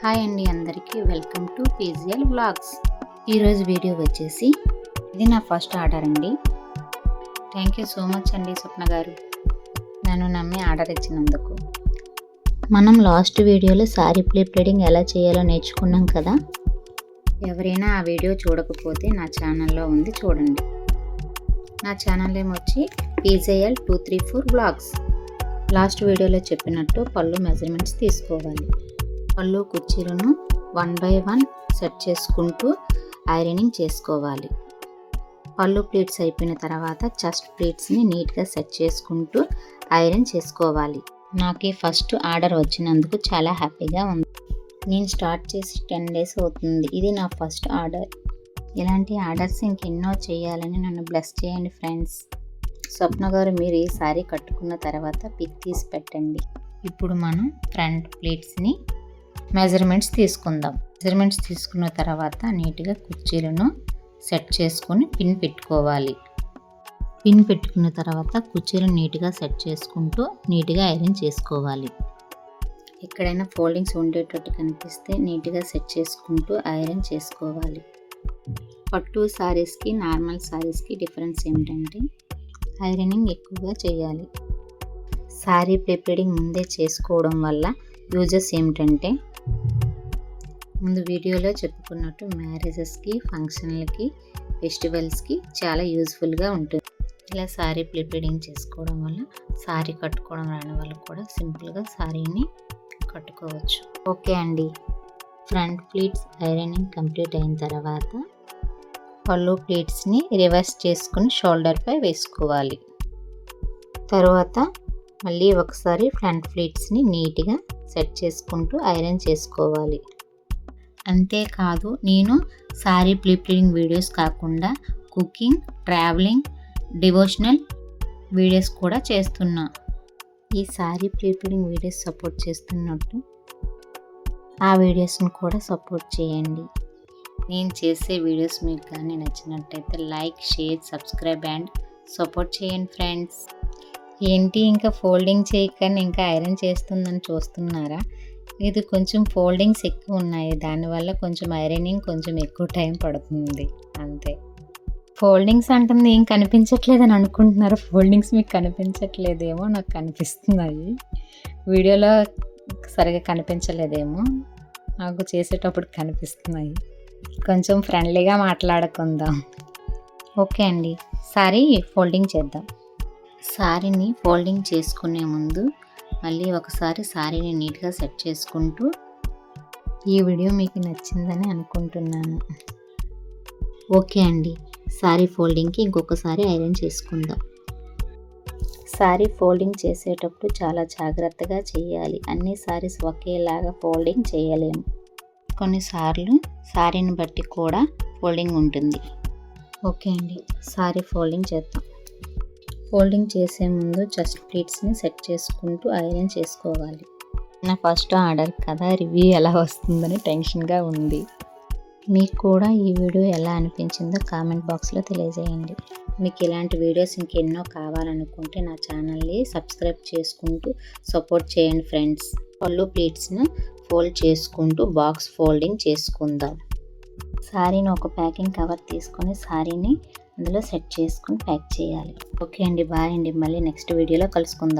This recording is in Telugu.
హాయ్ అండి అందరికీ వెల్కమ్ టు పీజీఎల్ వ్లాగ్స్. ఈరోజు వీడియో వచ్చేసి ఇది నా ఫస్ట్ ఆర్డర్ అండి. థ్యాంక్ యూ సో మచ్ అండి స్వప్న గారు నన్ను నమ్మి ఆర్డర్ ఇచ్చినందుకు. మనం లాస్ట్ వీడియోలో సారీ ప్లేటింగ్ ఎలా చేయాలో నేర్చుకున్నాం కదా. ఎవరైనా ఆ వీడియో చూడకపోతే నా ఛానల్లో ఉంది, చూడండి. నా ఛానల్ నేమ్ వచ్చి పీజీఎల్ 234 వ్లాగ్స్. లాస్ట్ వీడియోలో చెప్పినట్టు పళ్ళు మెజర్మెంట్స్ తీసుకోవాలి. పళ్ళు కుర్చీలను 1 by 1 సెట్ చేసుకుంటూ ఐరనింగ్ చేసుకోవాలి. పళ్ళు ప్లీట్స్ అయిపోయిన తర్వాత చెస్ట్ ప్లీట్స్ని నీట్గా సెట్ చేసుకుంటూ ఐరన్ చేసుకోవాలి. నాకు ఈ ఫస్ట్ ఆర్డర్ వచ్చినందుకు చాలా హ్యాపీగా ఉంది. నేను స్టార్ట్ చేసి 10 days అవుతుంది. ఇది నా ఫస్ట్ ఆర్డర్. ఇలాంటి ఆర్డర్స్ ఇంకెన్నో చేయాలని నన్ను బ్లెస్ చేయండి ఫ్రెండ్స్. స్వప్న గారు మీరు ఈ సారీ కట్టుకున్న తర్వాత పిక్ తీసి పెట్టండి. ఇప్పుడు మనం ఫ్రంట్ ప్లీట్స్ని మెజర్మెంట్స్ తీసుకుందాం. మెజర్మెంట్స్ తీసుకున్న తర్వాత నీట్గా కుర్చీలను సెట్ చేసుకొని పిన్ పెట్టుకోవాలి. పిన్ పెట్టుకున్న తర్వాత కుర్చీలను నీట్గా సెట్ చేసుకుంటూ నీట్గా ఐరన్ చేసుకోవాలి. ఎక్కడైనా ఫోల్డింగ్స్ ఉండేటట్టు కనిపిస్తే నీట్గా సెట్ చేసుకుంటూ ఐరన్ చేసుకోవాలి. పట్టు సారీస్కి నార్మల్ సారీస్కి డిఫరెన్స్ ఏమిటంటే ఐరనింగ్ ఎక్కువగా చేయాలి. సారీ ప్రిపేరింగ్ ముందే చేసుకోవడం వల్ల యూజెస్ ఏమిటంటే, ముందు వీడియోలో చెప్పుకున్నట్టు మ్యారేజెస్కి, ఫంక్షన్లకి, ఫెస్టివల్స్కి చాలా యూజ్ఫుల్గా ఉంటుంది. ఇలా సారీ ప్రిపేరింగ్ చేసుకోవడం వల్ల సారీ కట్టుకోవడం రాని వాళ్ళు కూడా సింపుల్గా సారీని కట్టుకోవచ్చు. ఓకే అండి, ఫ్రంట్ ప్లీట్స్ ఐరనింగ్ కంప్లీట్ అయిన తర్వాత పళ్ళు ప్లీట్స్ని రివర్స్ చేసుకుని షోల్డర్పై వేసుకోవాలి. తర్వాత మళ్ళీ ఒకసారి ఫ్రంట్ ప్లీట్స్ని నీట్గా సెట్ చేసుకుంటూ ఐరన్ చేసుకోవాలి. అంతేకాదు, నేను సారీ ప్రిపేరింగ్ వీడియోస్ కాకుండా కుకింగ్, ట్రావెలింగ్, డివోషనల్ వీడియోస్ కూడా చేస్తున్నా. ఈ సారీ ప్రిపేరింగ్ వీడియోస్ సపోర్ట్ చేస్తున్నట్టు ఆ వీడియోస్ని కూడా సపోర్ట్ చేయండి. నేను చేసే వీడియోస్ మీకు కానీ నచ్చినట్టయితే like, share, subscribe and support చేయండి ఫ్రెండ్స్. ఏంటి ఇంకా ఫోల్డింగ్ చేయకని ఇంకా ఐరన్ చేస్తుందని చూస్తున్నారా? ఇది కొంచెం ఫోల్డింగ్స్ ఎక్కువ ఉన్నాయి, దానివల్ల కొంచెం ఐరనింగ్ కొంచెం ఎక్కువ టైం పడుతుంది అంతే. ఫోల్డింగ్స్ అంటుంది ఏం కనిపించట్లేదని అనుకుంటున్నారు. ఫోల్డింగ్స్ మీకు కనిపించట్లేదేమో, నాకు కనిపిస్తున్నాయి. వీడియోలో సరిగా కనిపించలేదేమో, నాకు చేసేటప్పుడు కనిపిస్తున్నాయి. కొంచెం ఫ్రెండ్లీగా మాట్లాడుకుందాం. ఓకే అండి, సారీ ఫోల్డింగ్ చేద్దాం. సారీని ఫోల్డింగ్ చేసుకునే ముందు మళ్ళీ ఒకసారి సారీని నీట్గా సెట్ చేసుకుంటూ, ఈ వీడియో మీకు నచ్చిందని అనుకుంటున్నాను. ఓకే అండి, సారీ ఫోల్డింగ్కి ఇంకొకసారి ఐరన్ చేసుకుందాం. సారీ ఫోల్డింగ్ చేసేటప్పుడు చాలా జాగ్రత్తగా చేయాలి. అన్ని సారీస్ ఒకేలాగా ఫోల్డింగ్ చేయలేము. కొన్నిసార్లు సారీని బట్టి కూడా ఫోల్డింగ్ ఉంటుంది. ఓకే అండి, సారీ ఫోల్డింగ్ చేద్దాం. ఫోల్డింగ్ చేసే ముందు చెస్ట్ ప్లీట్స్ని సెట్ చేసుకుంటూ ఐరన్ చేసుకోవాలి. నా ఫస్ట్ ఆర్డర్ కదా, రివ్యూ ఎలా వస్తుందని టెన్షన్గా ఉంది. మీకు కూడా ఈ వీడియో ఎలా అనిపించిందో కామెంట్ బాక్స్లో తెలియజేయండి. మీకు ఇలాంటి వీడియోస్ ఇంకెన్నో కావాలనుకుంటే నా ఛానల్ని సబ్స్క్రైబ్ చేసుకుంటూ సపోర్ట్ చేయండి ఫ్రెండ్స్. పళ్ళు ప్లీట్స్ను ఫోల్డ్ చేసుకుంటూ బాక్స్ ఫోల్డింగ్ చేసుకుందాం. సారీని ఒక ప్యాకింగ్ కవర్ తీసుకొని సారీని అందులో సెట్ చేసుకుని ప్యాక్ చేయాలి. ఓకే అండి, బాయ్ అండి, మళ్ళీ నెక్స్ట్ వీడియోలో కలుసుకుందాం.